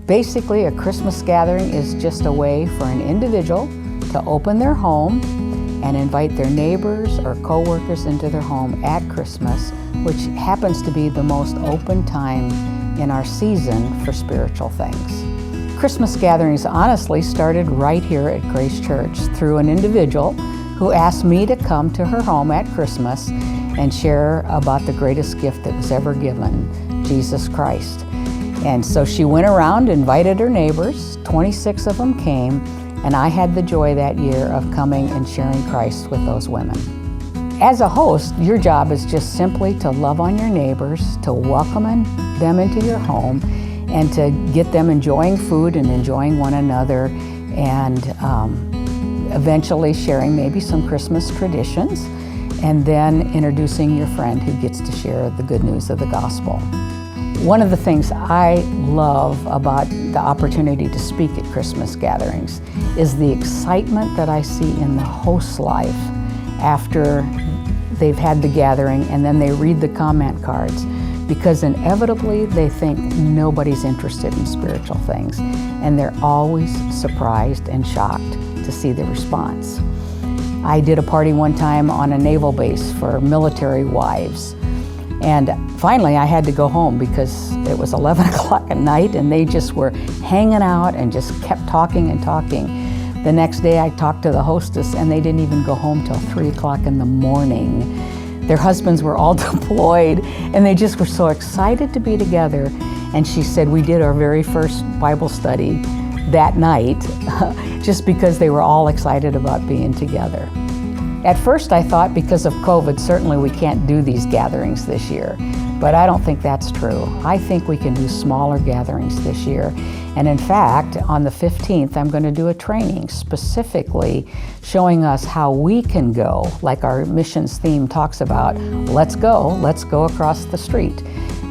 Basically, a Christmas gathering is just a way for an individual to open their home and invite their neighbors or coworkers into their home at Christmas, which happens to be the most open time in our season for spiritual things. Christmas gatherings honestly started right here at Grace Church through an individual who asked me to come to her home at Christmas and share about the greatest gift that was ever given, Jesus Christ. And so she went around, invited her neighbors, 26 of them came, and I had the joy that year of coming and sharing Christ with those women. As a host, your job is just simply to love on your neighbors, to welcome them into your home, and to get them enjoying food and enjoying one another, and eventually sharing maybe some Christmas traditions, and then introducing your friend who gets to share the good news of the gospel. One of the things I love about the opportunity to speak at Christmas gatherings is the excitement that I see in the host's life after they've had the gathering and then they read the comment cards, because inevitably they think nobody's interested in spiritual things, and they're always surprised and shocked to see the response. I did a party one time on a naval base for military wives. And finally, I had to go home because it was 11 o'clock at night and they just were hanging out and just kept talking and talking. The next day, I talked to the hostess and they didn't even go home till 3 o'clock in the morning. Their husbands were all deployed and they just were so excited to be together. And she said, we did our very first Bible study that night just because they were all excited about being together. At first I thought because of COVID, certainly we can't do these gatherings this year, but I don't think that's true. I think we can do smaller gatherings this year. And in fact, on the 15th, I'm going to do a training specifically showing us how we can go, like our missions theme talks about, let's go across the street.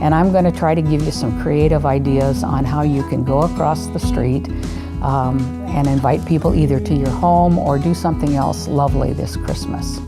And I'm going to try to give you some creative ideas on how you can go across the street and invite people either to your home or do something else lovely this Christmas.